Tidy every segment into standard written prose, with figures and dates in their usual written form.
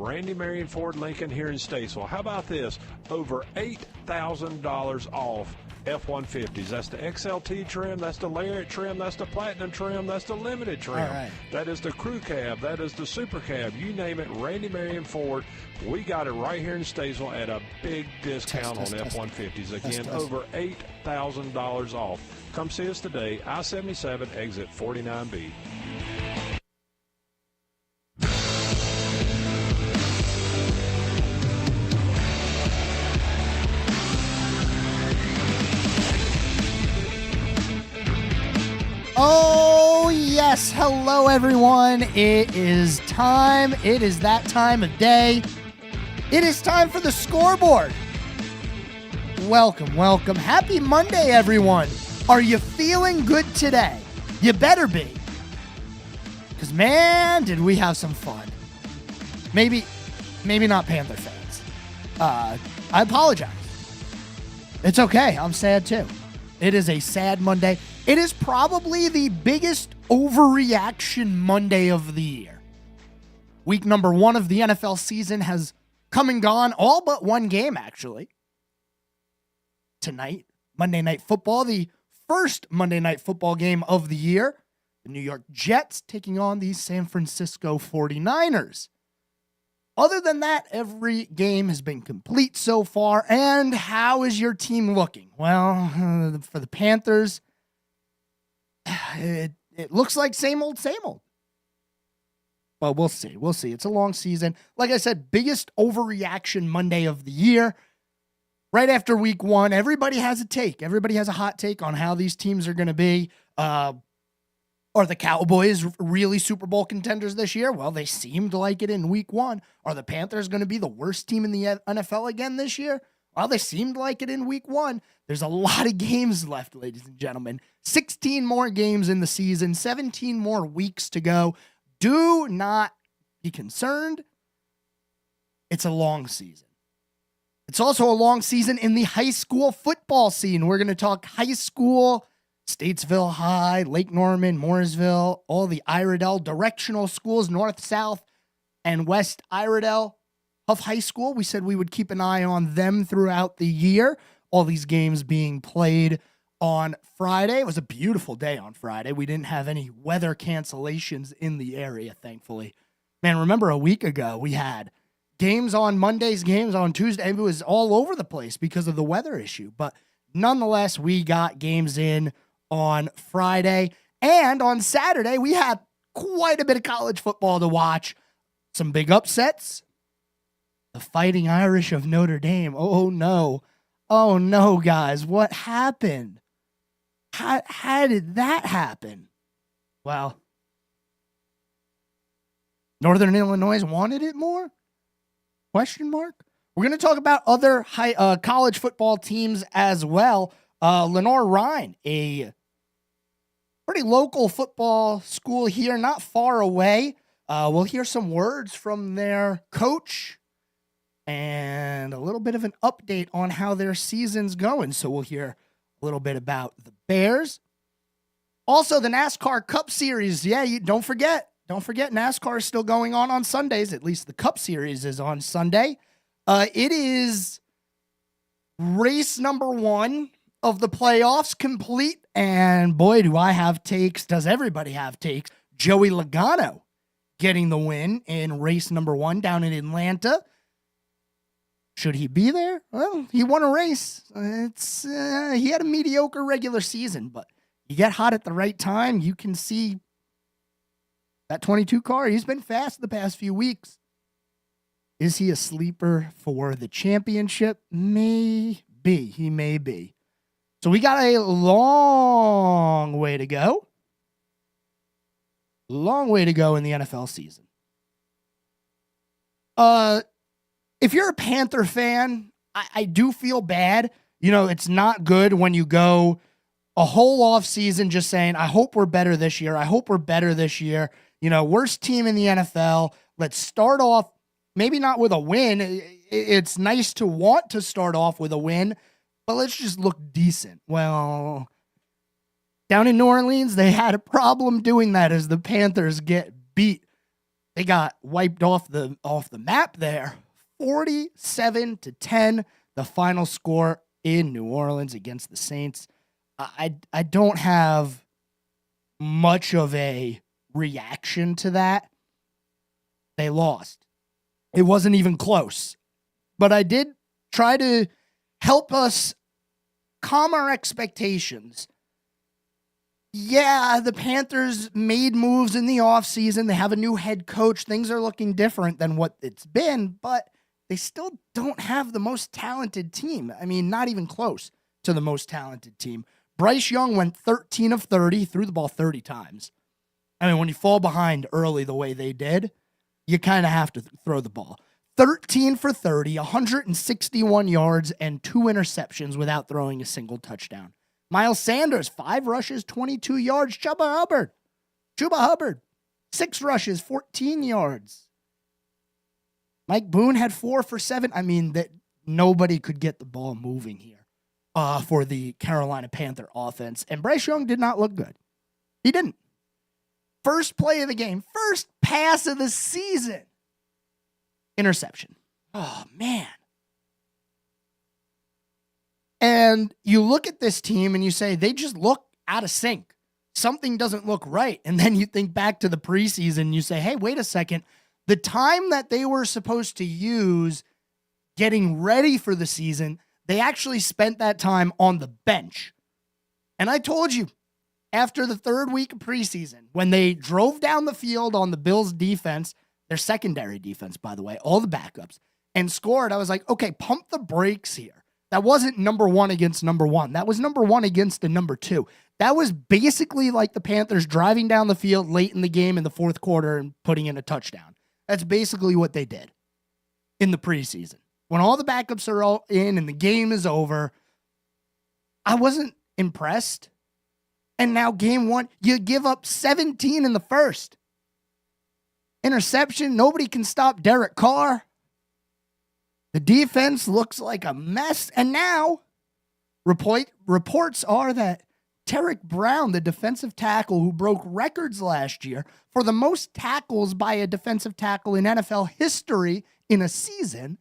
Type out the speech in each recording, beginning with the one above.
Randy Marion Ford Lincoln here in Statesville. How about this? Over $8,000 off F-150s. That's the XLT trim, that's the Lariat trim, that's the Platinum trim, that's the Limited trim. Right. That is the Crew Cab, that is the Super Cab. You name it, Randy Marion Ford. We got it right here in Statesville at a big discount on F-150s. Again, over $8,000 off. Come see us today, I-77, exit 49B. Oh, yes. Hello, everyone. It is time. It is that time of day. It is time for the Scoreboard. Welcome, welcome. Happy Monday, everyone. Are you feeling good today? You better be. Because, man, did we have some fun. Maybe not Panther fans. I apologize. It's okay. I'm sad, too. It is a sad Monday. It is probably the biggest overreaction Monday of the year. Week number 1 of the NFL season has come and gone, all but one game, actually. Tonight, Monday Night Football, the first Monday Night Football game of the year. The New York Jets taking on the San Francisco 49ers. Other than that, every game has been complete so far. And how is your team looking? Well, for the Panthers, it looks like same old, same old. Well, we'll see. We'll see. It's a long season. Like I said, biggest overreaction Monday of the year. Right after week 1, everybody has a take. Everybody has a hot take on how these teams are going to be. Are the Cowboys really Super Bowl contenders this year? Well, they seemed like it in week 1. Are the Panthers going to be the worst team in the NFL again this year? Well, they seemed like it in week 1. There's a lot of games left, ladies and gentlemen. 16 more games in the season, 17 more weeks to go. Do not be concerned. It's a long season. It's also a long season in the high school football scene. We're going to talk high school, Statesville High, Lake Norman, Mooresville, all the Iredell directional schools, North, South, and West Iredell of high school. We said we would keep an eye on them throughout the year. All these games being played on Friday. It was a beautiful day on Friday. We didn't have any weather cancellations in the area, thankfully. Man, remember a week ago we had games on Mondays, games on Tuesday. It was all over the place because of the weather issue. But nonetheless, we got games in on Friday. And on Saturday, we had quite a bit of college football to watch. Some big upsets. The Fighting Irish of Notre Dame. Oh, no. Oh, no, guys. What happened? How did that happen? Well, Northern Illinois wanted it more? Question mark? We're going to talk about other college football teams as well. Lenore-Rhine, a pretty local football school here, not far away. We'll hear some words from their coach and a little bit of an update on how their season's going. So we'll hear a little bit about the Bears. Also, the NASCAR Cup Series. Yeah, don't forget. Don't forget, NASCAR is still going on Sundays. At least the Cup Series is on Sunday. It is race number 1 of the playoffs complete. And boy, do I have takes. Does everybody have takes? Joey Logano getting the win in race number 1 down in Atlanta. Should he be there? Well, he won a race. He had a mediocre regular season, but you get hot at the right time. You can see that 22 car. He's been fast the past few weeks. Is he a sleeper for the championship? Maybe. He may be. So we got a long way to go. Long way to go in the NFL season. If you're a Panther fan, I do feel bad. You know, it's not good when you go a whole off season just saying, I hope we're better this year. I hope we're better this year. You know, worst team in the NFL. Let's start off, maybe not with a win. It's nice to want to start off with a win, but let's just look decent. Well, down in New Orleans, they had a problem doing that as the Panthers get beat. they got wiped off the map there. 47-10, the final score in New Orleans against the Saints. I don't have much of a reaction to that. They lost. It wasn't even close. But I did try to help us calm our expectations. Yeah, the Panthers made moves in the offseason. They have a new head coach. Things are looking different than what it's been, but they still don't have the most talented team. I mean, not even close to the most talented team. Bryce Young went 13 of 30, threw the ball 30 times. I mean, when you fall behind early the way they did, you kind of have to throw the ball. 13 for 30, 161 yards, and 2 interceptions without throwing a single touchdown. Miles Sanders, 5 rushes, 22 yards. Chuba Hubbard, 6 rushes, 14 yards. Mike Boone had 4 for 7. I mean, that nobody could get the ball moving here for the Carolina Panther offense. And Bryce Young did not look good. He didn't. First play of the game, first pass of the season. Interception. Oh, man. And you look at this team and you say, they just look out of sync. Something doesn't look right. And then you think back to the preseason and you say, hey, wait a second. The time that they were supposed to use getting ready for the season, they actually spent that time on the bench. And I told you, after the 3rd week of preseason, when they drove down the field on the Bills' defense, their secondary defense, by the way, all the backups, and scored, I was like, okay, pump the brakes here. That wasn't number 1 against number 1. That was number 1 against the number 2. That was basically like the Panthers driving down the field late in the game in the 4th quarter and putting in a touchdown. That's basically what they did in the preseason. When all the backups are all in and the game is over, I wasn't impressed. And now game 1, you give up 17 in the first. Interception, nobody can stop Derek Carr. The defense looks like a mess. And now, reports are that Tarek Brown, the defensive tackle who broke records last year for the most tackles by a defensive tackle in NFL history in a season,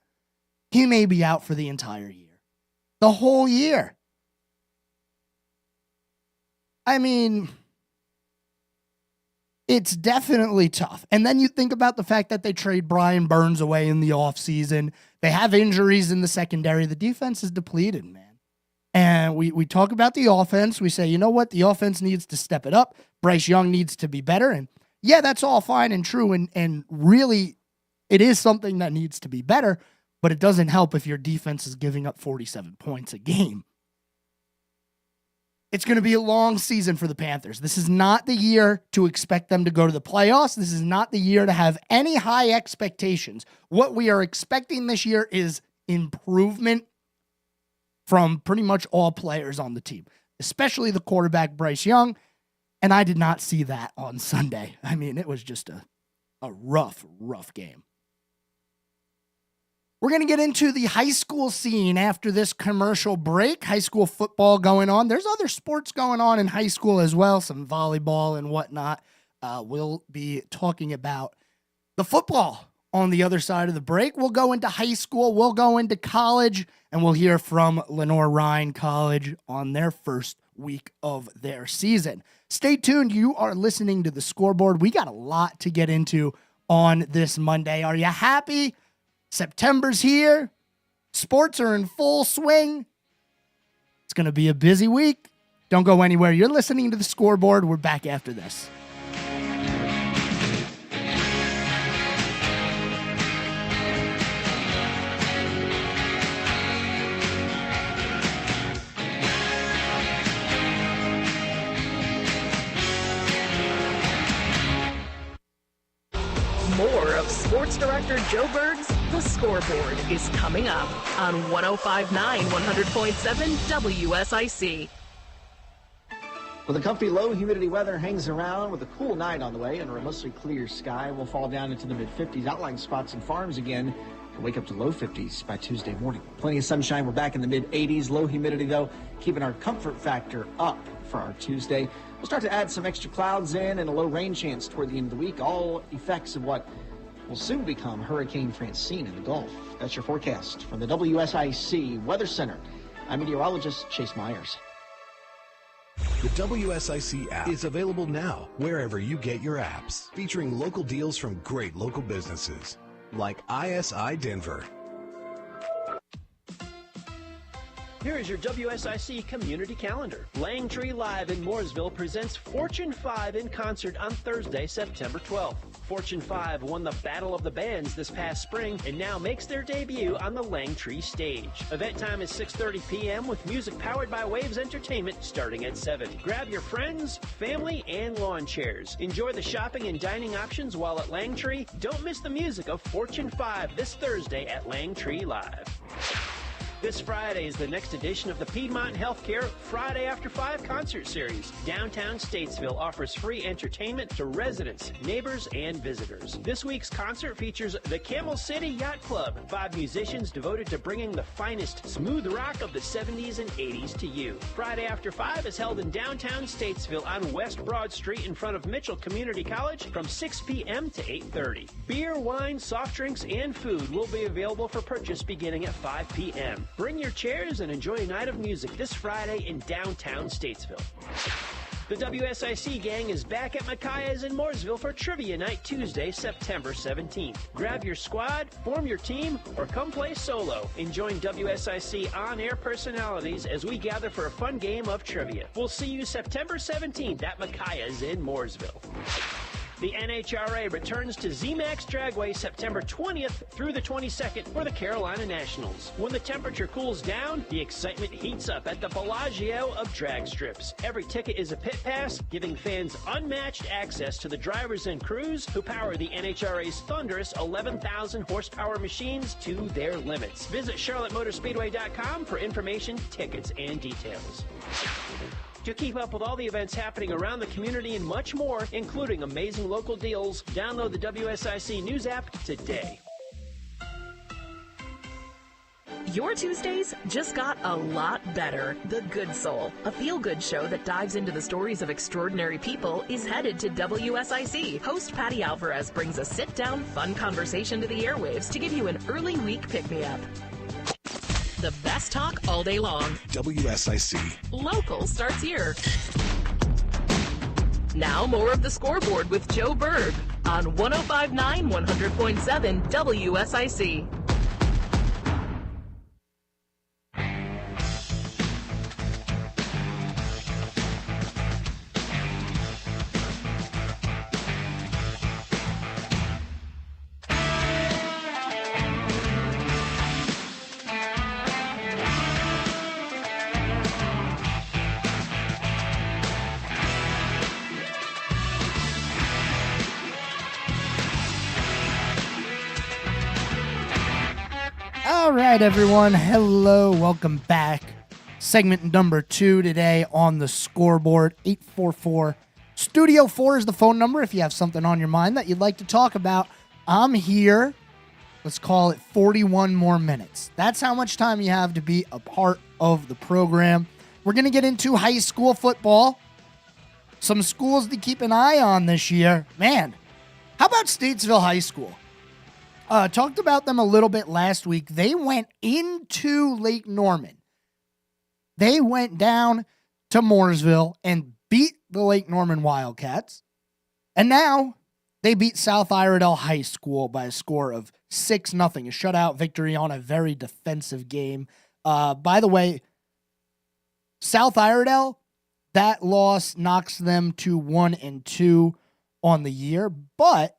he may be out for the entire year. The whole year. I mean, it's definitely tough. And then you think about the fact that they trade Brian Burns away in the offseason. They have injuries in the secondary. The defense is depleted, man. And we talk about the offense. We say, you know what? The offense needs to step it up. Bryce Young needs to be better. And yeah, that's all fine and true. And really, it is something that needs to be better. But it doesn't help if your defense is giving up 47 points a game. It's going to be a long season for the Panthers. This is not the year to expect them to go to the playoffs. This is not the year to have any high expectations. What we are expecting this year is improvement from pretty much all players on the team, especially the quarterback, Bryce Young. And I did not see that on Sunday. I mean, it was just a rough game. We're going to get into the high school scene after this commercial break. High school football going on. There's other sports going on in high school as well, some volleyball and whatnot. We'll be talking about the football on the other side of the break. We'll go into high school. We'll go into college, and we'll hear from Lenore-Ryan College on their first week of their season. Stay tuned. You are listening to The Scoreboard. We got a lot to get into on this Monday. Are you happy? September's here. Sports are in full swing. It's going to be a busy week. Don't go anywhere. You're listening to The Scoreboard. We're back after this. More of sports director Joe Berg's The Scoreboard is coming up on 105.9, 100.7 WSIC. Well, the comfy low humidity weather hangs around with a cool night on the way under a mostly clear sky. We'll fall down into the mid-50s. Outlying spots and farms again and wake up to low 50s by Tuesday morning. Plenty of sunshine. We're back in the mid-80s. Low humidity, though, keeping our comfort factor up for our Tuesday. We'll start to add some extra clouds in and a low rain chance toward the end of the week. All effects of what will soon become Hurricane Francine in the Gulf. That's your forecast from the WSIC Weather Center. I'm meteorologist Chase Myers. The WSIC app is available now wherever you get your apps, featuring local deals from great local businesses like ISI Denver. Here is your WSIC community calendar. Langtree Live in Mooresville presents Fortune 5 in concert on Thursday, September 12th. Fortune 5 won the Battle of the Bands this past spring and now makes their debut on the Langtree stage. Event time is 6:30 p.m. with music powered by Waves Entertainment starting at 7. Grab your friends, family, and lawn chairs. Enjoy the shopping and dining options while at Langtree. Don't miss the music of Fortune 5 this Thursday at Langtree Live. This Friday is the next edition of the Piedmont Healthcare Friday After 5 concert series. Downtown Statesville offers free entertainment to residents, neighbors, and visitors. This week's concert features the Camel City Yacht Club, 5 musicians devoted to bringing the finest smooth rock of the 70s and 80s to you. Friday After 5 is held in downtown Statesville on West Broad Street in front of Mitchell Community College from 6 p.m. to 8:30. Beer, wine, soft drinks, and food will be available for purchase beginning at 5 p.m. Bring your chairs and enjoy a night of music this Friday in downtown Statesville. The WSIC gang is back at Micaiah's in Mooresville for Trivia Night Tuesday, September 17th. Grab your squad, form your team, or come play solo and join WSIC on-air personalities as we gather for a fun game of trivia. We'll see you September 17th at Micaiah's in Mooresville. The NHRA returns to ZMAX Dragway September 20th through the 22nd for the Carolina Nationals. When the temperature cools down, the excitement heats up at the Bellagio of drag strips. Every ticket is a pit pass, giving fans unmatched access to the drivers and crews who power the NHRA's thunderous 11,000 horsepower machines to their limits. Visit CharlotteMotorspeedway.com for information, tickets, and details. To keep up with all the events happening around the community and much more, including amazing local deals, download the WSIC News app today. Your Tuesdays just got a lot better. The Good Soul, a feel-good show that dives into the stories of extraordinary people, is headed to WSIC. Host Patty Alvarez brings a sit-down, fun conversation to the airwaves to give you an early week pick-me-up. The best talk all day long. WSIC. Local starts here. Now more of the Scoreboard with Joe Berg on 105.9 100.7 WSIC. All right, everyone. Hello. Welcome back. Segment number 2 today on the Scoreboard. 844 Studio 4 is the phone number if you have something on your mind that you'd like to talk about. I'm here. Let's call it 41 more minutes. That's how much time you have to be a part of the program. We're going to get into high school football. Some schools to keep an eye on this year. Man, how about Statesville High School? Talked about them a little bit last week. They went into Lake Norman. They went down to Mooresville and beat the Lake Norman Wildcats. And now they beat South Iredell High School by a score of 6-0. A shutout victory on a very defensive game. By the way, South Iredell, that loss knocks them to 1-2 on the year. But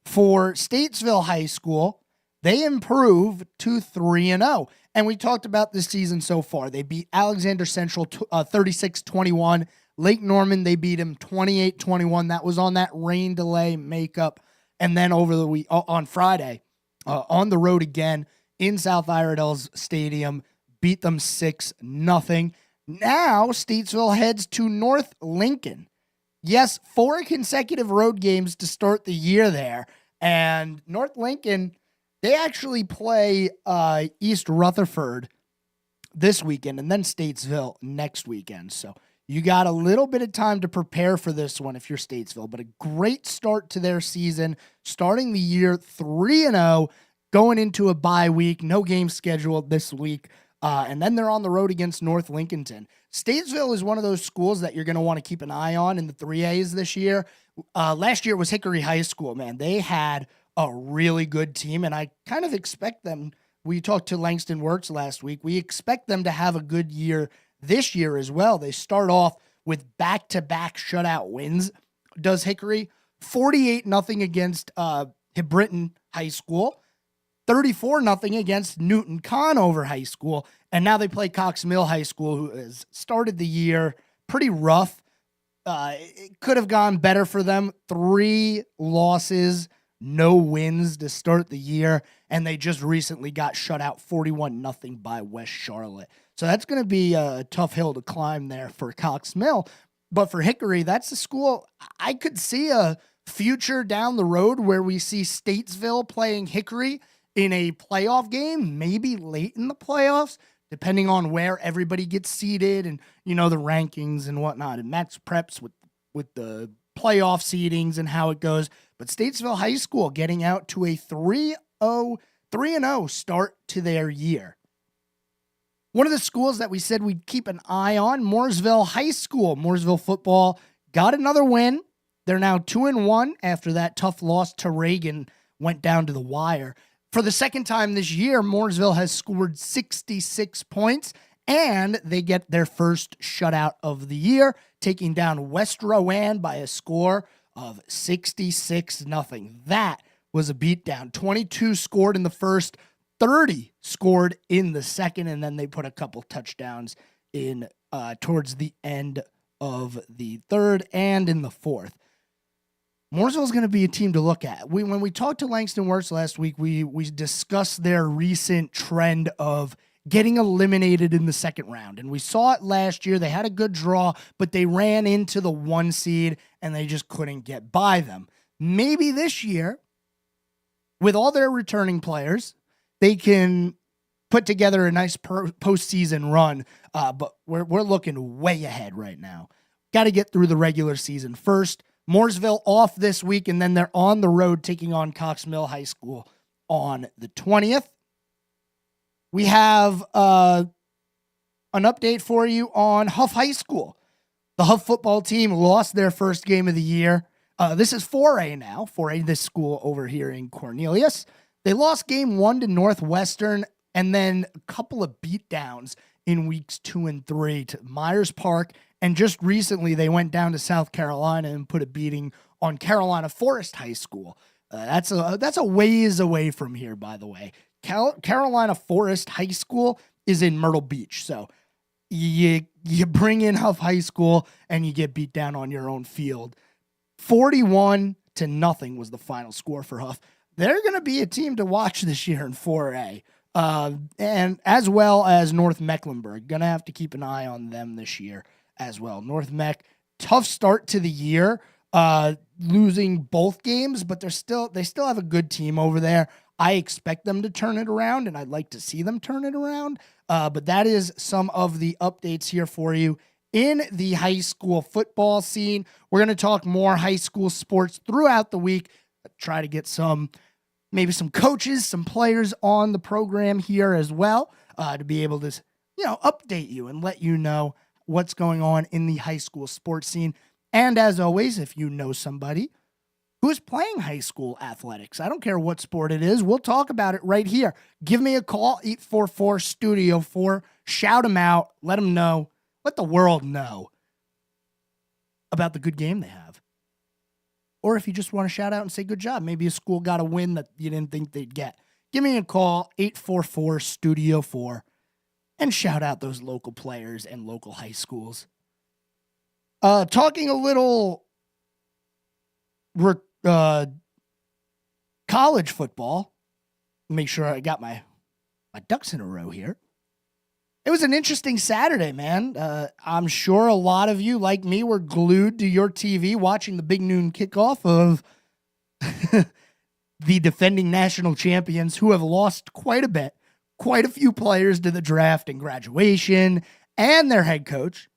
for Statesville High School, they improved to 3-0. And we talked about this season so far. They beat Alexander Central 36-21. Lake Norman, they beat him 28-21. That was on that rain delay makeup. And then over the week, on Friday, on the road again in South Iredell's stadium, beat them 6-0. Now Statesville heads to North Lincoln. Yes, 4 consecutive road games to start the year there. And North Lincoln, they actually play East Rutherford this weekend and then Statesville next weekend. So You got a little bit of time to prepare for this one if you're Statesville, but a great start to their season, starting the year 3-0, going into a bye week, no game scheduled this week, and then they're on the road against North Lincolnton. Statesville is one of those schools that you're going to want to keep an eye on in the 3As this year. Last year was Hickory High School, man. They had a really good team, and I kind of expect them. We talked to Langston Works last week. We expect them to have a good year this year as well. They start off with back-to-back shutout wins. Does Hickory 48-0 against Hebritton High School, 34-0 against Newton Conover High School, and now they play Cox Mill High School, who has started the year pretty rough. It could have gone better for them. 3 losses, no wins to start the year, and they just recently got shut out 41-0 by West Charlotte. So that's going to be a tough hill to climb there for Cox Mill. But for Hickory, that's a school I could see a future down the road where we see Statesville playing Hickory in a playoff game, maybe late in the playoffs, depending on where everybody gets seated and, the rankings and whatnot. And Matt's preps with the playoff seedings and how it goes. But Statesville High School getting out to a 3-0 start to their year. One of the schools that we said we'd keep an eye on, Mooresville High School. Mooresville football got another win. They're now 2-1 after that tough loss to Reagan went down to the wire. For the second time this year, Mooresville has scored 66 points, and they get their first shutout of the year, taking down West Rowan by a score of 66-0. That was a beatdown. 22 scored in the first, 30 scored in the second, and then they put a couple touchdowns in towards the end of the third and in the fourth. Mooresville is going to be a team to look at. When we talked to Langston Works last week, we discussed their recent trend of getting eliminated in the second round. And we saw it last year. They had a good draw, but they ran into the 1 seed, and they just couldn't get by them. Maybe this year, with all their returning players, they can put together a nice postseason run, but we're looking way ahead right now. Got to get through the regular season first. Mooresville off this week, and then they're on the road taking on Cox Mill High School on the 20th. We have an update for you on Huff High School. The Huff football team lost their first game of the year. This is 4A now, 4A, this school over here in Cornelius. They lost game 1 to Northwestern, and then a couple of beatdowns in weeks 2 and 3 to Myers Park. And just recently, they went down to South Carolina and put a beating on Carolina Forest High School. That's a ways away from here, by the way. Carolina Forest High School is in Myrtle Beach. So you bring in Huff High School and you get beat down on your own field. 41-0 was the final score for Huff. They're going to be a team to watch this year in 4A. And as well as North Mecklenburg. Going to have to keep an eye on them this year as well. North Mech, tough start to the year, losing both games, but they still have a good team over there. I expect them to turn it around, and I'd like to see them turn it around. But that is some of the updates here for you in the high school football scene. We're going to talk more high school sports throughout the week. Try to get maybe some coaches, some players on the program here as well, to be able to, update you and let you know what's going on in the high school sports scene. And as always, if you know somebody who's playing high school athletics, I don't care what sport it is, we'll talk about it right here. Give me a call, 844-STUDIO-4. Shout them out. Let them know. Let the world know about the good game they have. Or if you just want to shout out and say good job, maybe a school got a win that you didn't think they'd get. Give me a call, 844-STUDIO-4. And shout out those local players and local high schools. Talking a little college football. Make sure I got my ducks in a row here. It was an interesting Saturday, man. I'm sure a lot of you, like me, were glued to your TV watching the big noon kickoff of the defending national champions who have lost quite a bit. Quite a few players to the draft and graduation, and their head coach.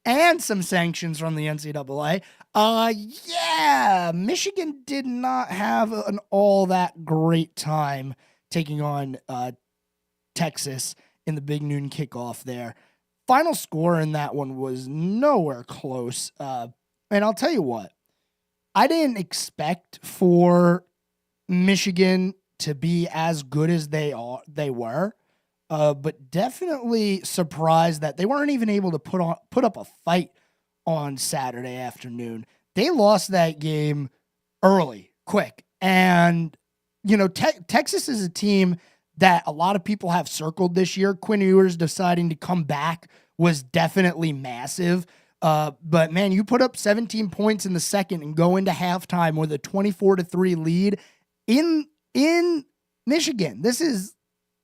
and some sanctions from the NCAA. Yeah, Michigan did not have an all that great time taking on Texas in the big noon kickoff there. Final score in that one was nowhere close. And I'll tell you what, I didn't expect for Michigan to be as good as they were, but definitely surprised that they weren't even able to put up a fight on Saturday afternoon. They lost that game early, quick. And, you know, Texas is a team that a lot of people have circled this year. Quinn Ewers deciding to come back was definitely massive. But, man, you put up 17 points in the second and go into halftime with a 24-3 lead in Michigan. This is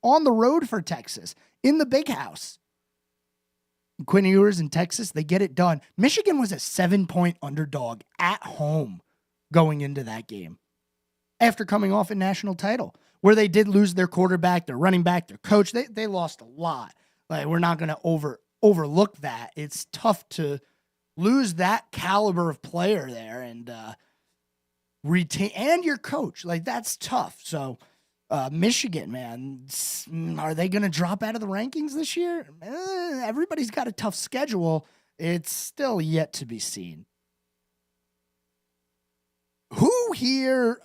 on the road for Texas, in the big house. Quinn Ewers in Texas, they get it done. Michigan was a 7-point underdog at home going into that game after coming off a national title, where they did lose their quarterback, their running back, their coach. They lost a lot. Like, we're not going to overlook that. It's tough to lose that caliber of player there and retain, and your coach. Like, that's tough. So Michigan, man, are they going to drop out of the rankings this year? Everybody's got a tough schedule. It's still yet to be seen. Who here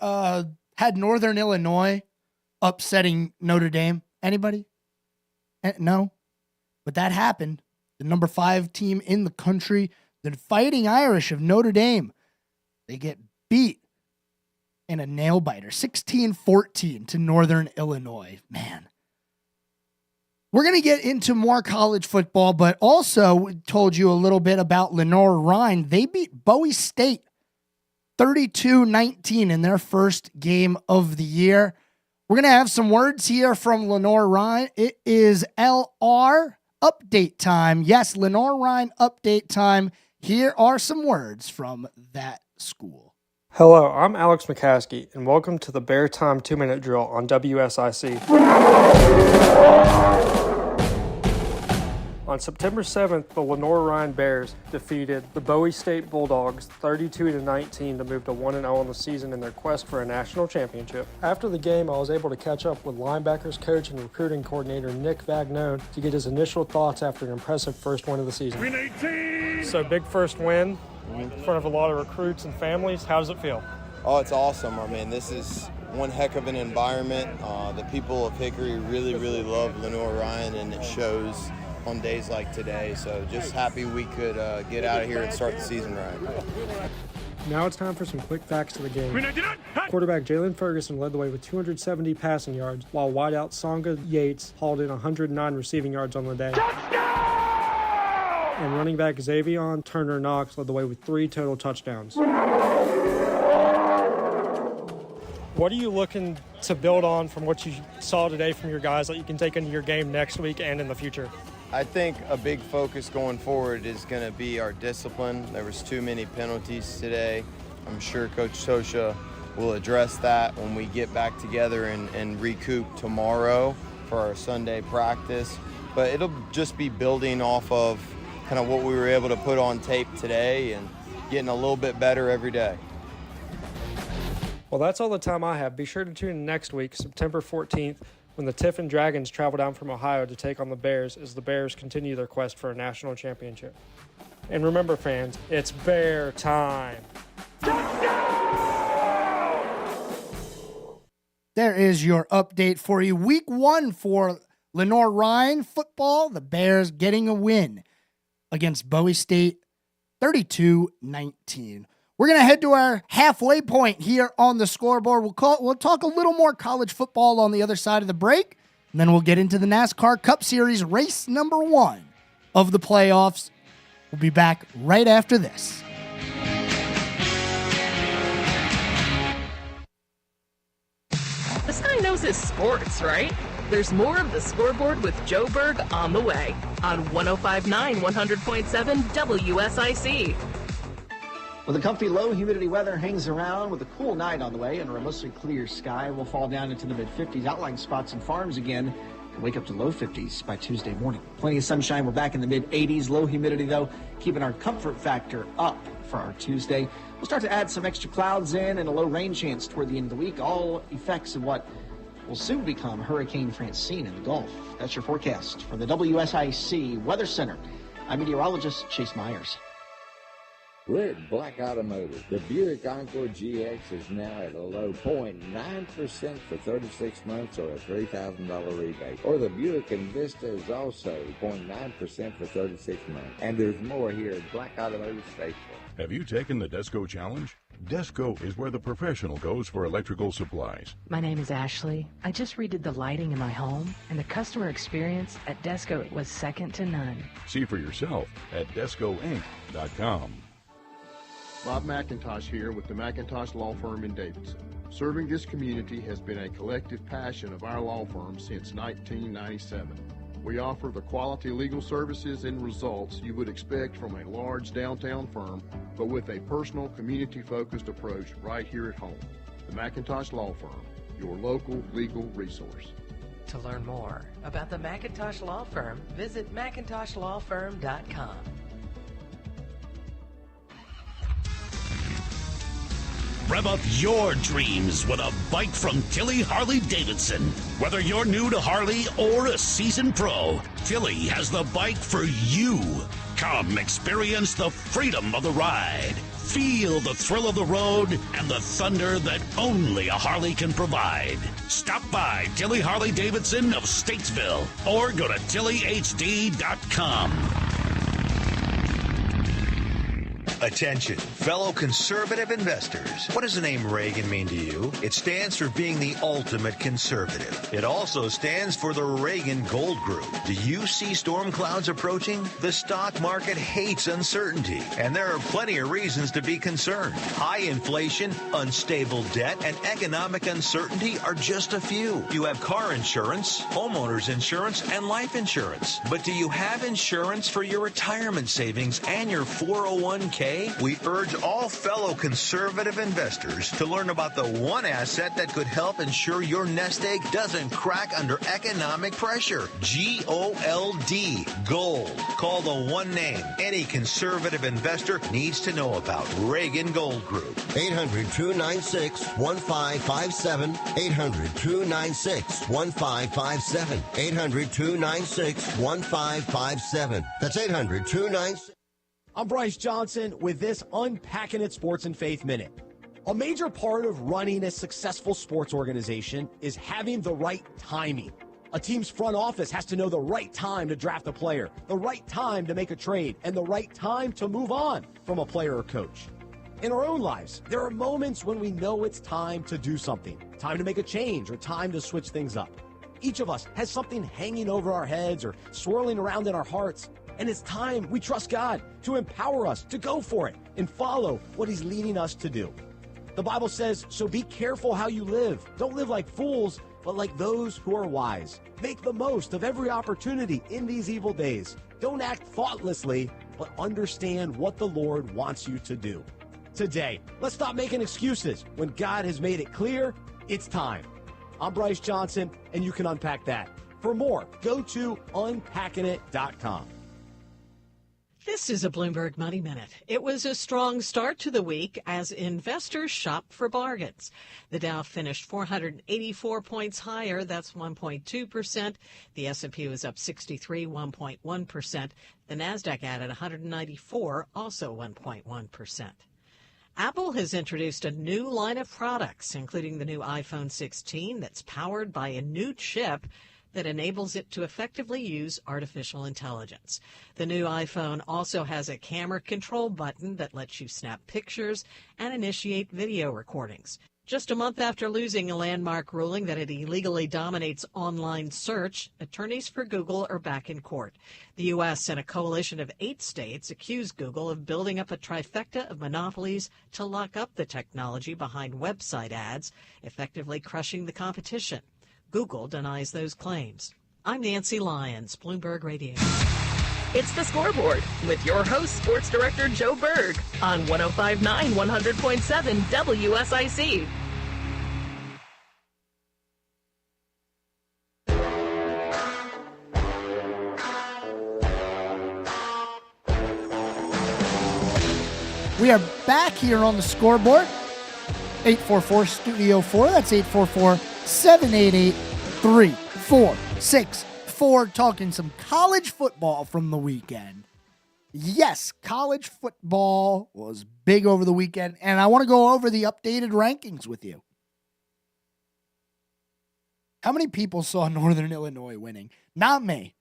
had Northern Illinois upsetting Notre Dame? Anybody? No? But that happened. The number 5 team in the country, the Fighting Irish of Notre Dame, they get beat in a nail-biter, 16-14 to Northern Illinois. Man. We're going to get into more college football, but also told you a little bit about Lenoir-Rhyne. They beat Bowie State 32-19 in their first game of the year. We're going to have some words here from Lenoir-Rhyne. It is LR update time. Yes, Lenoir-Rhyne update time. Here are some words from that school. Hello, I'm Alex McCaskey, and welcome to the Bear Time 2-Minute Drill on WSIC. On September 7th, the Lenoir-Rhyne Bears defeated the Bowie State Bulldogs 32-19 to move to 1-0 in the season in their quest for a national championship. After the game, I was able to catch up with linebackers coach and recruiting coordinator Nick Vagnone to get his initial thoughts after an impressive first win of the season. Win 18! So big first win in front of a lot of recruits and families. How does it feel? Oh, it's awesome. I mean, this is one heck of an environment. The people of Hickory really, really love Lenoir-Rhyne, and it shows on days like today. So just happy we could get out of here and start the season right. Now it's time for some quick facts to the game. Quarterback Jalen Ferguson led the way with 270 passing yards, while wideout Songa Yates hauled in 109 receiving yards on the day. And running back Xavion Turner-Knox led the way with 3 total touchdowns. What are you looking to build on from what you saw today from your guys that you can take into your game next week and in the future? I think a big focus going forward is going to be our discipline. There was too many penalties today. I'm sure Coach Tosha will address that when we get back together and recoup tomorrow for our Sunday practice. But it'll just be building off of kind of what we were able to put on tape today and getting a little bit better every day. Well, that's all the time I have. Be sure to tune in next week, September 14th, when the Tiffin Dragons travel down from Ohio to take on the Bears as the Bears continue their quest for a national championship. And remember, fans, it's Bear time. There is your update for you. Week 1 for Lenoir-Rhyne football. The Bears getting a win against Bowie State, 32-19. We're going to head to our halfway point here on the scoreboard. We'll talk a little more college football on the other side of the break, and then we'll get into the NASCAR Cup Series race number 1 of the playoffs. We'll be back right after this. This guy knows his sports, right? There's more of the Scoreboard with Joe Berg on the way on 105.9 100.7 WSIC. Well, the comfy low humidity weather hangs around with a cool night on the way and a mostly clear sky. Will fall down into the mid-50s. Outlying spots and farms again. and wake up to low 50s by Tuesday morning. Plenty of sunshine. We're back in the mid-80s. Low humidity, though, keeping our comfort factor up for our Tuesday. We'll start to add some extra clouds in and a low rain chance toward the end of the week. All effects of what will soon become Hurricane Francine in the Gulf. That's your forecast from the WSIC Weather Center. I'm meteorologist Chase Myers. We're at Black Automotive. The Buick Encore GX is now at a low 0.9% for 36 months or a $3,000 rebate. Or the Buick Envista is also 0.9% for 36 months. And there's more here at Black Automotive Station. Have you taken the Desco Challenge? Desco is where the professional goes for electrical supplies. My name is Ashley. I just redid the lighting in my home, and the customer experience at Desco was second to none. See for yourself at DescoInc.com. Bob McIntosh here with the McIntosh Law Firm in Davidson. Serving this community has been a collective passion of our law firm since 1997. We offer the quality legal services and results you would expect from a large downtown firm, but with a personal, community-focused approach right here at home. The McIntosh Law Firm, your local legal resource. To learn more about the McIntosh Law Firm, visit McIntoshlawfirm.com. Rev up your dreams with a bike from Tilly Harley-Davidson. Whether you're new to Harley or a seasoned pro, Tilly has the bike for you. Come experience the freedom of the ride. Feel the thrill of the road and the thunder that only a Harley can provide. Stop by Tilly Harley-Davidson of Statesville or go to TillyHD.com. Attention, fellow conservative investors. What does the name Reagan mean to you? It stands for being the ultimate conservative. It also stands for the Reagan Gold Group. Do you see storm clouds approaching? The stock market hates uncertainty, and there are plenty of reasons to be concerned. High inflation, unstable debt, and economic uncertainty are just a few. You have car insurance, homeowners insurance, and life insurance. But do you have insurance for your retirement savings and your 401k? We urge all fellow conservative investors to learn about the one asset that could help ensure your nest egg doesn't crack under economic pressure. G-O-L-D, gold. Call the one name any conservative investor needs to know about. Reagan Gold Group. 800-296-1557. 800-296-1557. 800-296-1557. That's 800-296. I'm Bryce Johnson with this Unpacking It Sports and Faith Minute. A major part of running a successful sports organization is having the right timing. A team's front office has to know the right time to draft a player, the right time to make a trade, and the right time to move on from a player or coach. In our own lives, there are moments when we know it's time to do something, time to make a change, or time to switch things up. Each of us has something hanging over our heads or swirling around in our hearts. And it's time we trust God to empower us to go for it and follow what He's leading us to do. The Bible says, so be careful how you live. Don't live like fools, but like those who are wise. Make the most of every opportunity in these evil days. Don't act thoughtlessly, but understand what the Lord wants you to do. Today, let's stop making excuses. When God has made it clear, it's time. I'm Bryce Johnson, and you can unpack that. For more, go to unpackingit.com. This is a Bloomberg Money Minute. It was a strong start to the week as investors shopped for bargains. The Dow finished 484 points higher. That's 1.2%. The S&P was up 63, 1.1%. The Nasdaq added 194, also 1.1%. Apple has introduced a new line of products, including the new iPhone 16 that's powered by a new chip that enables it to effectively use artificial intelligence. The new iPhone also has a camera control button that lets you snap pictures and initiate video recordings. Just a month after losing a landmark ruling that it illegally dominates online search, attorneys for Google are back in court. The U.S. and a coalition of 8 states accuse Google of building up a trifecta of monopolies to lock up the technology behind website ads, effectively crushing the competition. Google denies those claims. I'm Nancy Lyons, Bloomberg Radio. It's the Scoreboard with your host, Sports Director Joe Berg on 105.9 100.7 WSIC. We are back here on the scoreboard. 844 Studio 4. That's 844-788-3464. Talking some college football from the weekend. Yes, college football was big over the weekend, and I want to go over the updated rankings with you. How many people saw Northern Illinois winning? Not me.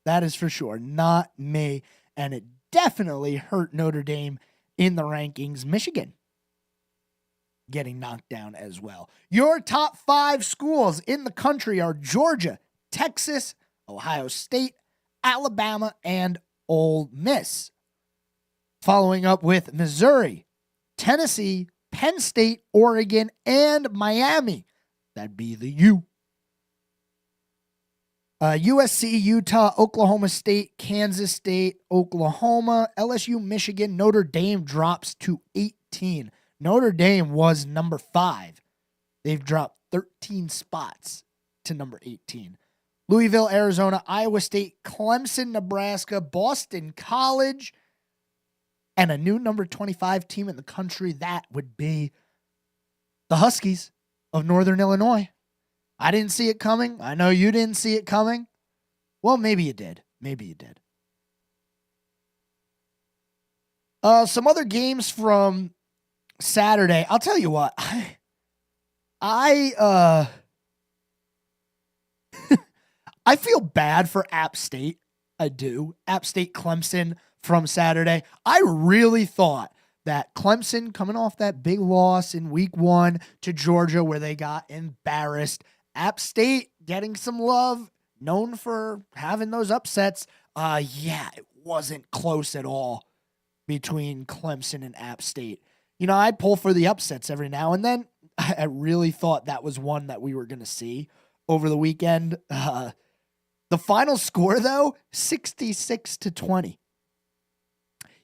That is for sure. Not me. And it definitely hurt Notre Dame in the rankings. Michigan getting knocked down as well. Your top 5 schools in the country are Georgia, Texas, Ohio State, Alabama, and Ole Miss. Following up with Missouri, Tennessee, Penn State, Oregon, and Miami. That'd be the U. USC, Utah, Oklahoma State, Kansas State, Oklahoma, LSU, Michigan. Notre Dame drops to 18. Notre Dame was number 5. They've dropped 13 spots to number 18. Louisville, Arizona, Iowa State, Clemson, Nebraska, Boston College, and a new number 25 team in the country. That would be the Huskies of Northern Illinois. I didn't see it coming. I know you didn't see it coming. Well, maybe you did. Maybe you did. Some other games from Saturday. I'll tell you what. I feel bad for App State. I do. App State Clemson from Saturday. I really thought that Clemson, coming off that big loss in week 1 to Georgia where they got embarrassed, App State getting some love, known for having those upsets. It wasn't close at all between Clemson and App State. You know, I pull for the upsets every now and then. I really thought that was one that we were going to see over the weekend. The final score, though, 66-20.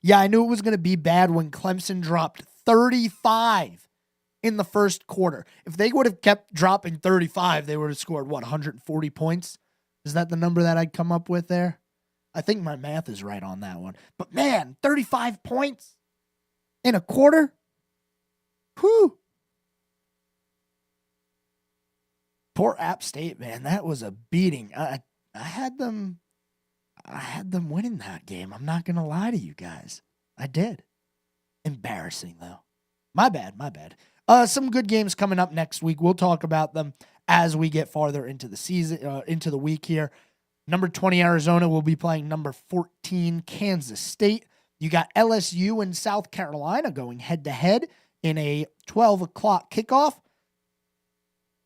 Yeah, I knew it was going to be bad when Clemson dropped 35 in the first quarter. If they would have kept dropping 35, they would have scored, 140 points? Is that the number that I'd come up with there? I think my math is right on that one. But man, 35 points in a quarter? Whew. Poor App State, man. That was a beating. I had them winning that game. I'm not going to lie to you guys. I did. Embarrassing, though. My bad. Some good games coming up next week. We'll talk about them as we get farther into the season, into the week here. Number 20, Arizona will be playing number 14, Kansas State. You got LSU and South Carolina going head-to-head in a 12 o'clock kickoff.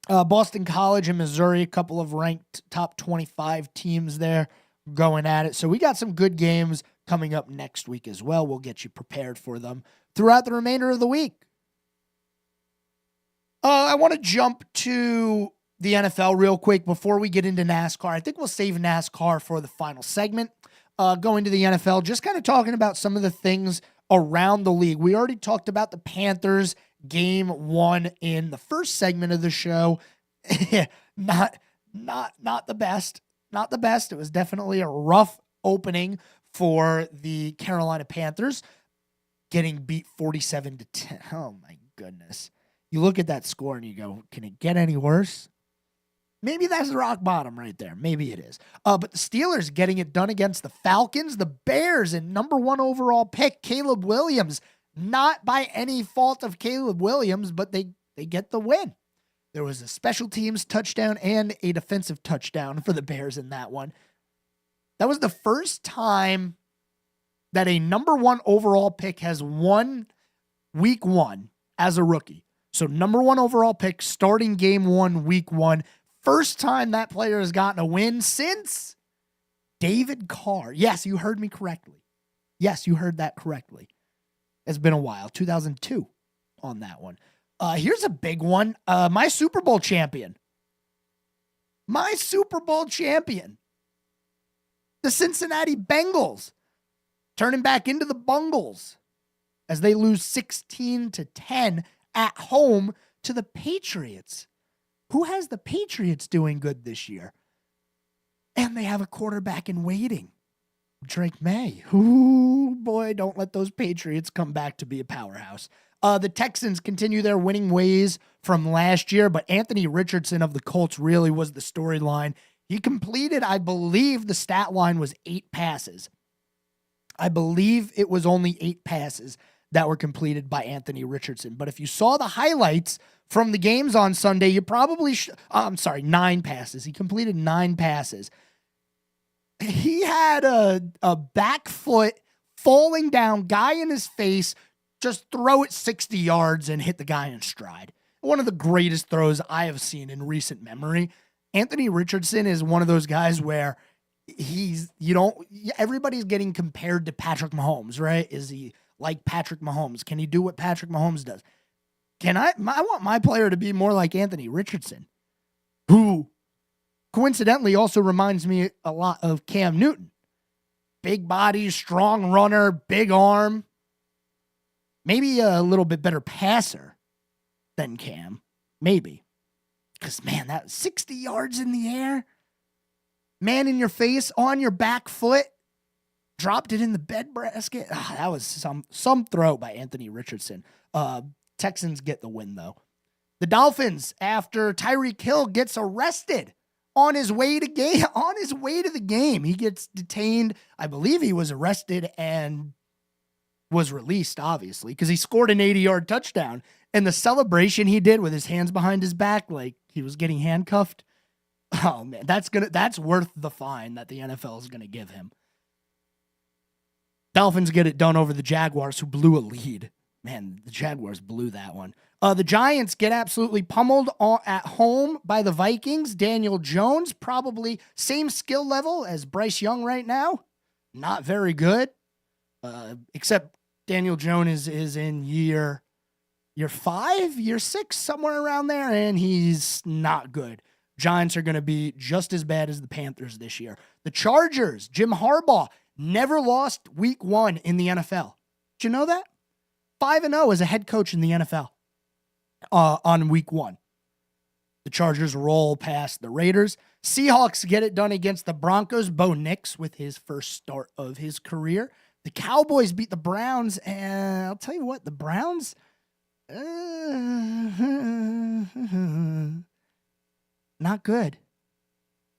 Boston College and Missouri, a couple of ranked top 25 teams there going at it. So we got some good games coming up next week as well. We'll get you prepared for them throughout the remainder of the week. I want to jump to the NFL real quick before we get into NASCAR. I think we'll save NASCAR for the final segment. Going to the NFL, just kind of talking about some of the things around the league. We already talked about the Panthers game 1 in the first segment of the show. Not the best. Not the best. It was definitely a rough opening for the Carolina Panthers, getting beat 47-10. Oh my goodness. You look at that score and you go, can it get any worse? Maybe that's the rock bottom right there. Maybe it is. But the Steelers getting it done against the Falcons. The Bears and number 1 overall pick, Caleb Williams. Not by any fault of Caleb Williams, but they get the win. There was a special teams touchdown and a defensive touchdown for the Bears in that one. That was the first time that a number 1 overall pick has won week 1 as a rookie. So number 1 overall pick, starting game 1, week 1. First time that player has gotten a win since David Carr. Yes, you heard me correctly. Yes, you heard that correctly. It's been a while. 2002 on that one. Here's a big one. My Super Bowl champion. The Cincinnati Bengals turning back into the Bungles as they lose 16-10 at home to the Patriots. Who has the Patriots doing good this year? And they have a quarterback in waiting. Drake May. Ooh, boy, don't let those Patriots come back to be a powerhouse. The Texans continue their winning ways from last year, but Anthony Richardson of the Colts really was the storyline. He completed, I believe the stat line was 8 passes. I believe it was only 8 passes that were completed by Anthony Richardson. But if you saw the highlights from the games on Sunday, you probably 9 passes. He completed 9 passes. He had a back foot falling down, guy in his face, just throw it 60 yards and hit the guy in stride. One of the greatest throws I have seen in recent memory. Anthony Richardson is one of those guys where everybody's getting compared to Patrick Mahomes, right? Is he like Patrick Mahomes? Can he do what Patrick Mahomes does? I want my player to be more like Anthony Richardson, who coincidentally also reminds me a lot of Cam Newton. Big body, strong runner, big arm. Maybe a little bit better passer than Cam. Maybe. Because, man, that 60 yards in the air, man in your face, on your back foot, dropped it in the bedbasket. That was some throw by Anthony Richardson. Texans get the win, though. The Dolphins, after Tyreek Hill gets arrested on his way to the game, he gets detained. I believe he was arrested and was released, obviously, because he scored an 80-yard touchdown. And the celebration he did with his hands behind his back, like he was getting handcuffed. Oh man, that's worth the fine that the NFL is gonna give him. Dolphins get it done over the Jaguars, who blew a lead. Man, the Jaguars blew that one. The Giants get absolutely pummeled at home by the Vikings. Daniel Jones, probably same skill level as Bryce Young right now. Not very good. Except Daniel Jones is in year 5, year 6, somewhere around there, and he's not good. Giants are going to be just as bad as the Panthers this year. The Chargers, Jim Harbaugh, never lost week 1 in the NFL. Did you know that? 5-0 as a head coach in the NFL on week 1. The Chargers roll past the Raiders. Seahawks get it done against the Broncos. Bo Nix with his first start of his career. The Cowboys beat the Browns, and I'll tell you what, the Browns, not good.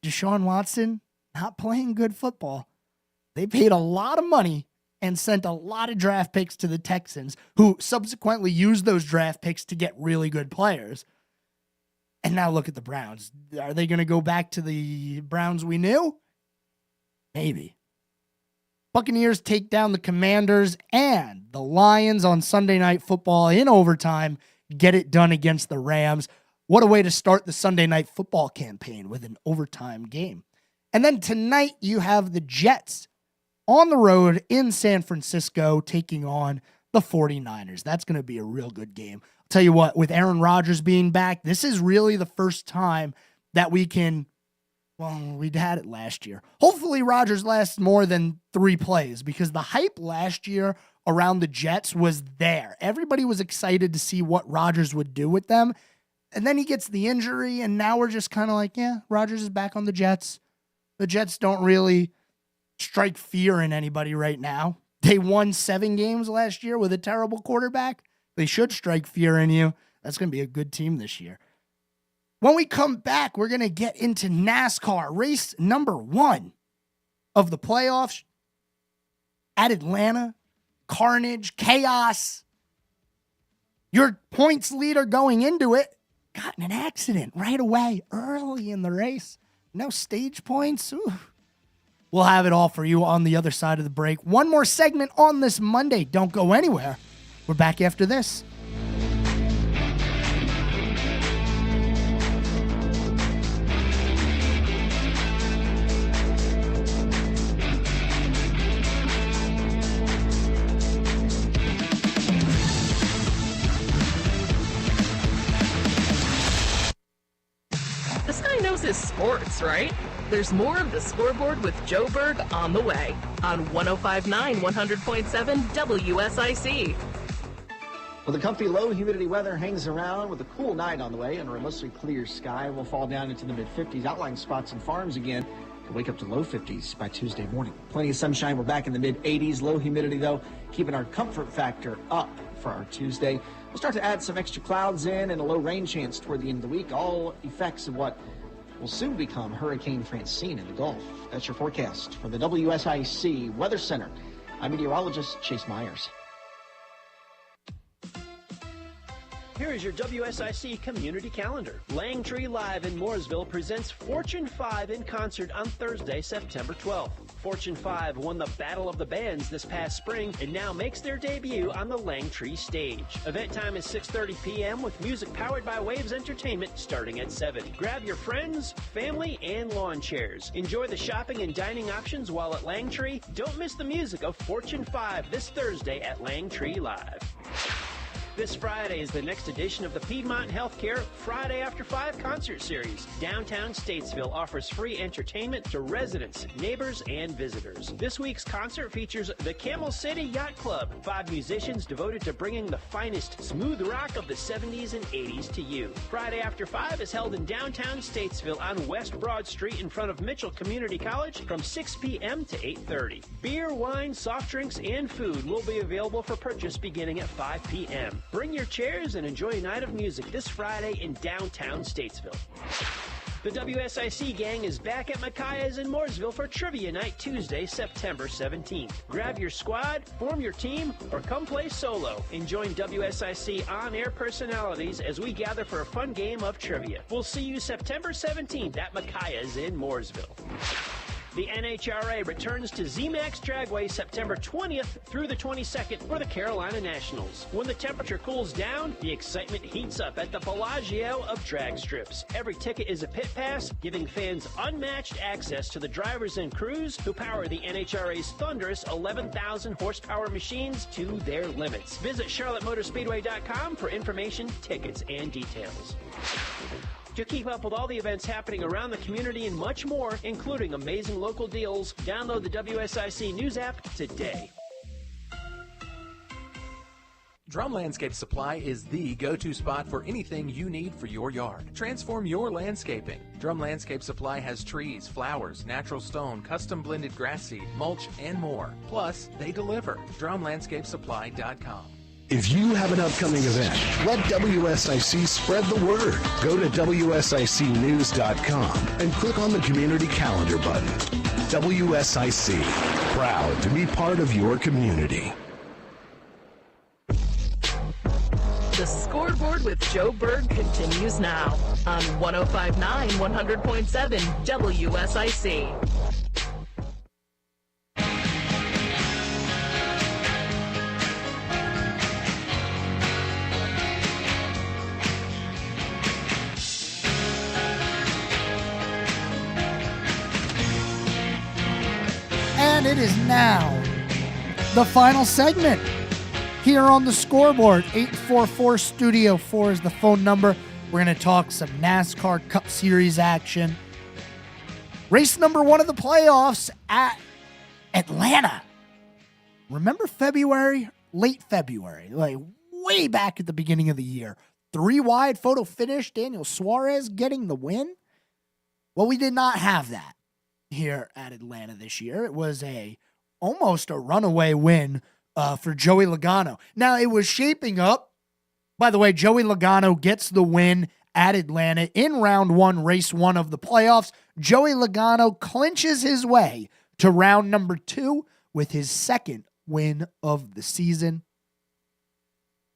Deshaun Watson, not playing good football. They paid a lot of money and sent a lot of draft picks to the Texans, who subsequently used those draft picks to get really good players. And now look at the Browns. Are they going to go back to the Browns we knew? Maybe. Buccaneers take down the Commanders, and the Lions on Sunday Night Football in overtime get it done against the Rams. What a way to start the Sunday Night Football campaign with an overtime game. And then tonight you have the Jets on the road in San Francisco taking on the 49ers. That's going to be a real good game. I'll tell you what, with Aaron Rodgers being back, this is really the first time that we can, well, we'd had it last year. Hopefully Rodgers lasts more than 3 plays, because the hype last year around the Jets was there. Everybody was excited to see what Rodgers would do with them. And then he gets the injury, and now we're just kind of like, yeah, Rodgers is back on the Jets. The Jets don't really strike fear in anybody right now. They won 7 games last year with a terrible quarterback. They should strike fear in you. That's going to be a good team this year. When we come back, we're going to get into NASCAR race number 1 of the playoffs at Atlanta. Carnage, chaos. Your points leader going into it got in an accident right away, early in the race. No stage points. Ooh. We'll have it all for you on the other side of the break. One more segment on this Monday. Don't go anywhere. We're back after this. This guy knows his sports, right? There's more of the Scoreboard with Joe Berg on the way on 105.9 100.7 WSIC. Well, the comfy low humidity weather hangs around with a cool night on the way, and a mostly clear sky will fall down into the mid-50s. Outlying spots and farms again We'll wake up to low 50s by Tuesday morning. Plenty of sunshine. We're back in the mid-80s. Low humidity, though, keeping our comfort factor up for our Tuesday. We'll start to add some extra clouds in and a low rain chance toward the end of the week. All effects of what will soon become Hurricane Francine in the Gulf. That's your forecast from the WSIC Weather Center. I'm meteorologist Chase Myers. Here is your WSIC community calendar. Langtree Live in Mooresville presents Fortune 5 in concert on Thursday, September 12th. Fortune 5 won the Battle of the Bands this past spring and now makes their debut on the Langtree stage. Event time is 6:30 p.m. with music powered by Waves Entertainment starting at 7. Grab your friends, family, and lawn chairs. Enjoy the shopping and dining options while at Langtree. Don't miss the music of Fortune 5 this Thursday at Langtree Live. This Friday is the next edition of the Piedmont Healthcare Friday After 5 concert series. Downtown Statesville offers free entertainment to residents, neighbors, and visitors. This week's concert features the Camel City Yacht Club, 5 musicians devoted to bringing the finest smooth rock of the 70s and 80s to you. Friday After 5 is held in downtown Statesville on West Broad Street in front of Mitchell Community College from 6 p.m. to 8:30. Beer, wine, soft drinks, and food will be available for purchase beginning at 5 p.m. Bring your chairs and enjoy a night of music this Friday in downtown Statesville. The WSIC gang is back at Micaiah's in Mooresville for Trivia Night Tuesday, September 17th. Grab your squad, form your team, or come play solo and join WSIC on-air personalities as we gather for a fun game of trivia. We'll see you September 17th at Micaiah's in Mooresville. The NHRA returns to ZMAX Dragway September 20th through the 22nd for the Carolina Nationals. When the temperature cools down, the excitement heats up at the Bellagio of drag strips. Every ticket is a pit pass, giving fans unmatched access to the drivers and crews who power the NHRA's thunderous 11,000 horsepower machines to their limits. Visit CharlotteMotorspeedway.com for information, tickets, and details. To keep up with all the events happening around the community and much more, including amazing local deals, download the WSIC News app today. Drum Landscape Supply is the go-to spot for anything you need for your yard. Transform your landscaping. Drum Landscape Supply has trees, flowers, natural stone, custom blended grass seed, mulch, and more. Plus, they deliver. DrumLandscapeSupply.com. If you have an upcoming event, let WSIC spread the word. Go to WSICnews.com and click on the community calendar button. WSIC, proud to be part of your community. The Scoreboard with Joe Berg continues now on 105.9, 100.7 WSIC. And it is now the final segment here on the Scoreboard. 844 Studio 4 is the phone number. We're going to talk some NASCAR Cup Series action. Race number 1 of the playoffs at Atlanta. Remember February? Late February, like way back at the beginning of the year. 3 wide photo finish, Daniel Suarez getting the win. Well, we did not have that here at Atlanta this year. It was almost a runaway win for Joey Logano. Now, it was shaping up. By the way, Joey Logano gets the win at Atlanta in round 1, race 1 of the playoffs. Joey Logano clinches his way to round number 2 with his second win of the season.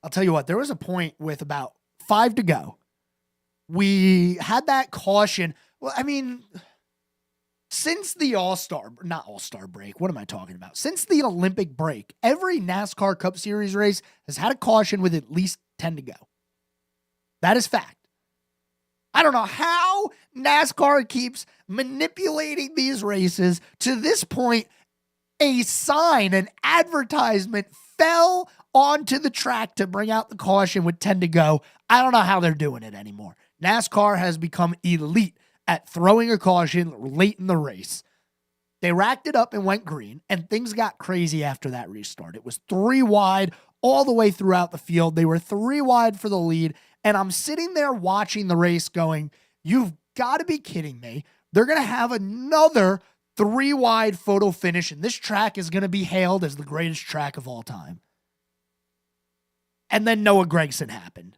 I'll tell you what, there was a point with about 5 to go. We had that caution. Well, I mean, since the All-Star break, what am I talking about? Since the Olympic break, every NASCAR Cup Series race has had a caution with at least 10 to go. That is fact. I don't know how NASCAR keeps manipulating these races. To this point, a sign, an advertisement fell onto the track to bring out the caution with 10 to go. I don't know how they're doing it anymore. NASCAR has become elite at throwing a caution late in the race. They racked it up and went green, and things got crazy after that restart. It was 3 wide all the way throughout the field. They were 3 wide for the lead, and I'm sitting there watching the race going, you've got to be kidding me. they're going to have another 3-wide photo finish, and this track is going to be hailed as the greatest track of all time. And then Noah Gragson happened.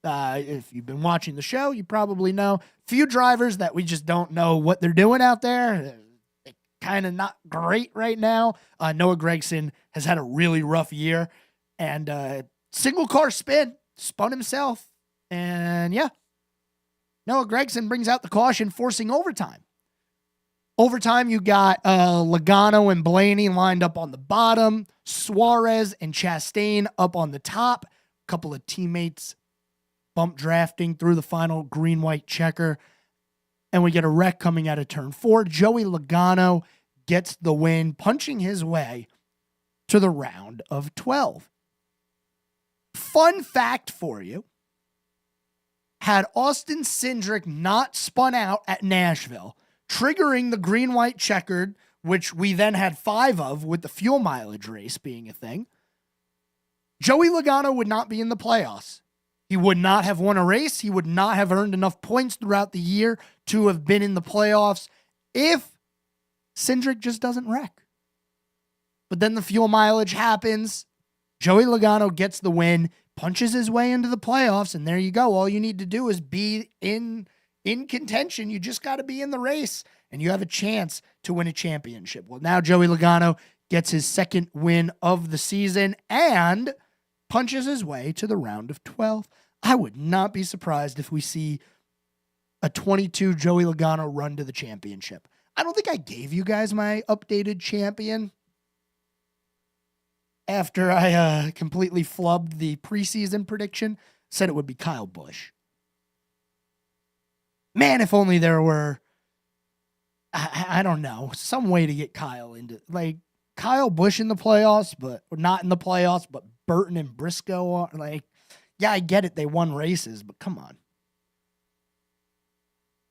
If you've been watching the show, you probably know few drivers that we just don't know what they're doing out there. They're kind of not great right now. Noah Gragson has had a really rough year, and single car spun himself. And yeah, Noah Gragson brings out the caution, forcing overtime. Overtime, you got Logano and Blaney lined up on the bottom, Suarez and Chastain up on the top, a couple of teammates bump drafting through the final green-white checker, and we get a wreck coming out of turn 4. Joey Logano gets the win, punching his way to the round of 12. Fun fact for you, had Austin Cindric not spun out at Nashville, triggering the green-white checkered, which we then had 5 of with the fuel mileage race being a thing, Joey Logano would not be in the playoffs. He would not have won a race. He would not have earned enough points throughout the year to have been in the playoffs if Cindric just doesn't wreck. But then the fuel mileage happens. Joey Logano gets the win, punches his way into the playoffs, and there you go. All you need to do is be in contention. You just got to be in the race, and you have a chance to win a championship. Well, now Joey Logano gets his second win of the season and punches his way to the round of 12. I would not be surprised if we see a 22 Joey Logano run to the championship. I don't think I gave you guys my updated champion after I completely flubbed the preseason prediction. Said it would be Kyle Busch. Man, if only there were, I don't know, some way to get Kyle into, like, Kyle Busch in the playoffs, but not in the playoffs, but Burton and Briscoe are, like, yeah, I get it. They won races, but come on.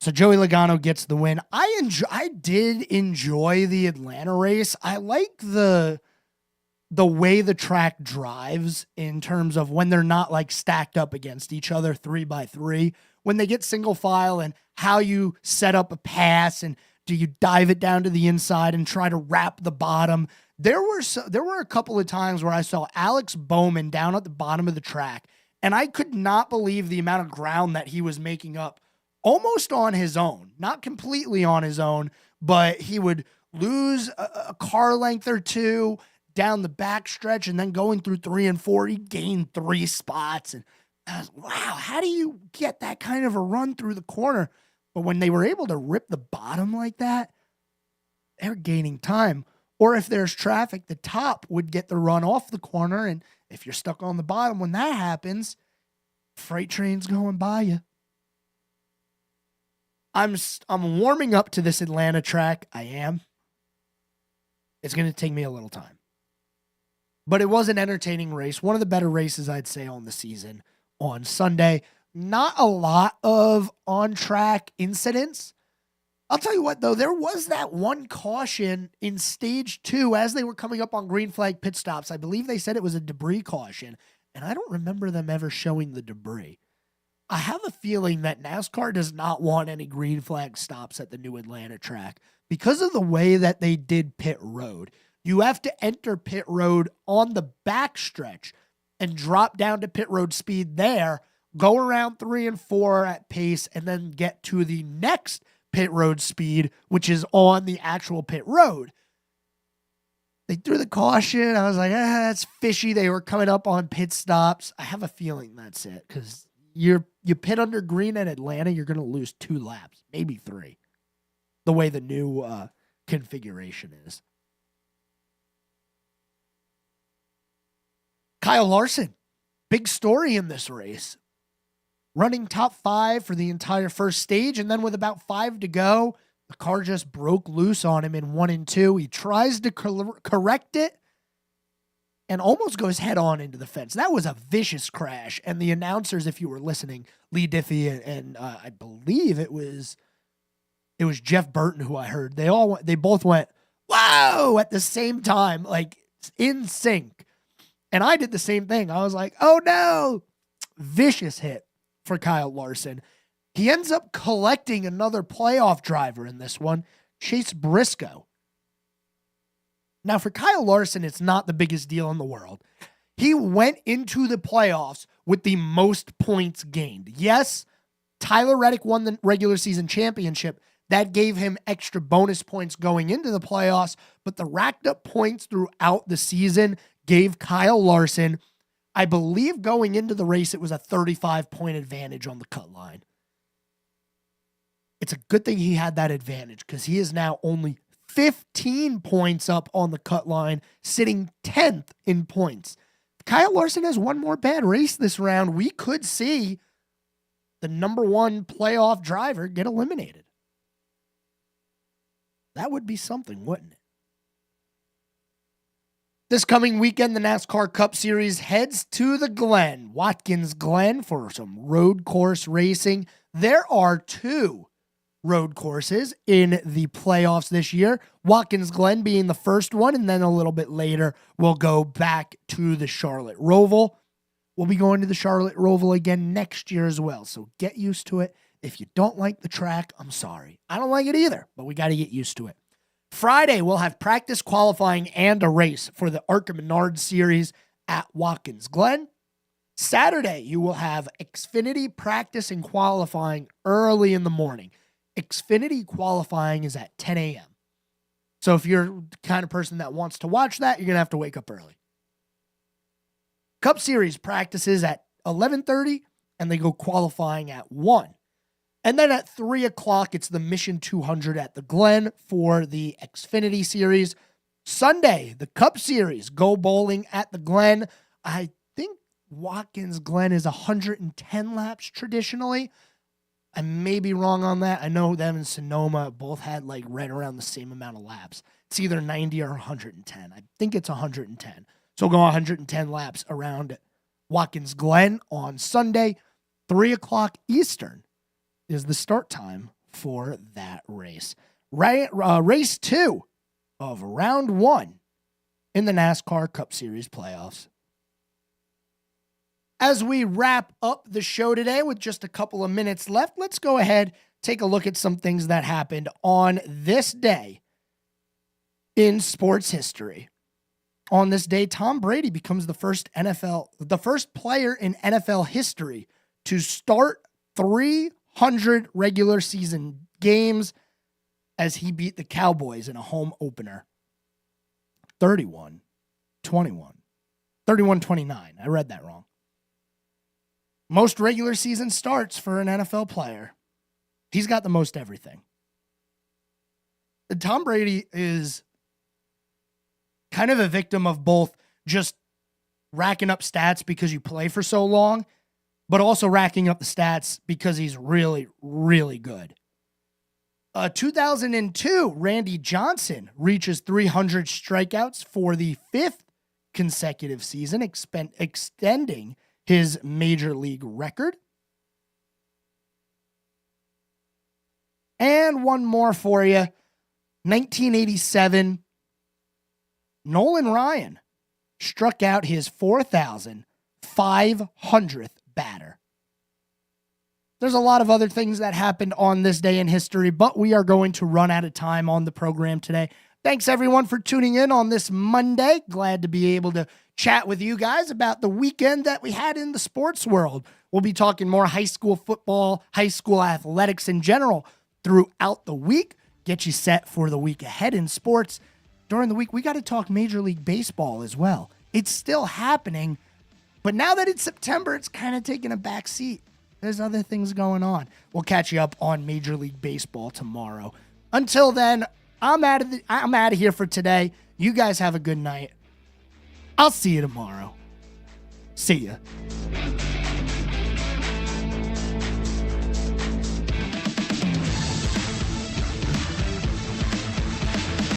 So Joey Logano gets the win. I did enjoy the Atlanta race. I like the way the track drives in terms of when they're not like stacked up against each other 3x3, when they get single file and how you set up a pass and do you dive it down to the inside and try to wrap the bottom. There were a couple of times where I saw Alex Bowman down at the bottom of the track, and I could not believe the amount of ground that he was making up almost on his own. Not completely on his own, but he would lose a car length or two down the back stretch, and then going through 3 and 4, he gained 3 spots. And I was, wow, how do you get that kind of a run through the corner? But when they were able to rip the bottom like that, they're gaining time. Or if there's traffic, the top would get the run off the corner. And if you're stuck on the bottom, when that happens, freight train's going by you. I'm warming up to this Atlanta track. I am. It's going to take me a little time. But it was an entertaining race. One of the better races, I'd say, on the season on Sunday. Not a lot of on-track incidents. I'll tell you what, though, there was that one caution in stage 2 as they were coming up on green flag pit stops. I believe they said it was a debris caution, and I don't remember them ever showing the debris. I have a feeling that NASCAR does not want any green flag stops at the new Atlanta track because of the way that they did pit road. You have to enter pit road on the backstretch and drop down to pit road speed there, go around 3 and 4 at pace, and then get to the next pit road speed, which is on the actual pit road. They threw the caution. I was like, that's fishy. They were coming up on pit stops. I have a feeling that's it, because you pit under green at Atlanta, you're going to lose 2 laps, maybe 3, the way the new configuration is. Kyle Larson, big story in this race. Running top 5 for the entire first stage, and then with about 5 to go, the car just broke loose on him in 1 and 2. He tries to correct it and almost goes head on into the fence. That was a vicious crash, and the announcers, if you were listening, Lee Diffie and I believe it was Jeff Burton who I heard. They both went, "Whoa!" at the same time, like in sync. And I did the same thing. I was like, oh no, vicious hit for Kyle Larson. He ends up collecting another playoff driver in this one, Chase Briscoe. Now, for Kyle Larson, it's not the biggest deal in the world. He went into the playoffs with the most points gained. Yes, Tyler Reddick won the regular season championship. That gave him extra bonus points going into the playoffs, but the racked up points throughout the season gave Kyle Larson, I believe going into the race, it was a 35-point advantage on the cut line. It's a good thing he had that advantage because he is now only 15 points up on the cut line, sitting 10th in points. Kyle Larson has one more bad race this round. We could see the number one playoff driver get eliminated. That would be something, wouldn't it? This coming weekend, the NASCAR Cup Series heads to the Glen, Watkins Glen, for some road course racing. There are 2 road courses in the playoffs this year. Watkins Glen being the first one, and then a little bit later, we'll go back to the Charlotte Roval. We'll be going to the Charlotte Roval again next year as well, so get used to it. If you don't like the track, I'm sorry. I don't like it either, but we got to get used to it. Friday, we'll have practice, qualifying, and a race for the ARCA Menard Series at Watkins Glen. Saturday, you will have Xfinity practice and qualifying early in the morning. Xfinity qualifying is at 10 a.m. So if you're the kind of person that wants to watch that, you're going to have to wake up early. Cup Series practices at 11:30, and they go qualifying at 1. And then at 3 o'clock, it's the Mission 200 at the Glen for the Xfinity Series. Sunday, the Cup Series, go bowling at the Glen. I think Watkins Glen is 110 laps traditionally. I may be wrong on that. I know them and Sonoma both had like right around the same amount of laps. It's either 90 or 110. I think it's 110. So we'll go 110 laps around Watkins Glen on Sunday. 3 o'clock Eastern is the start time for that race. Race 2 of round 1 in the NASCAR Cup Series playoffs. As we wrap up the show today with just a couple of minutes left, let's go ahead, take a look at some things that happened on this day in sports history. On this day, Tom Brady becomes the first player in NFL history to start 300 regular season games as he beat the Cowboys in a home opener. 31-29. I read that wrong. Most regular season starts for an NFL player. He's got the most everything. And Tom Brady is kind of a victim of both just racking up stats because you play for so long, but also racking up the stats because he's really, really good. 2002, Randy Johnson reaches 300 strikeouts for the 5th consecutive season, extending his major league record. And one more for you. 1987, Nolan Ryan struck out his 4,500th batter. There's a lot of other things that happened on this day in history, but we are going to run out of time on the program today. Thanks, everyone, for tuning in on this Monday. Glad to be able to chat with you guys about the weekend that we had in the sports world. We'll be talking more high school football, high school athletics in general throughout the week. Get you set for the week ahead in sports. During the week, we got to talk Major League Baseball as well. It's still happening, but now that it's September, it's kind of taking a back seat. There's other things going on. We'll catch you up on Major League Baseball tomorrow. Until then, I'm out of here for today. You guys have a good night. I'll see you tomorrow. See ya.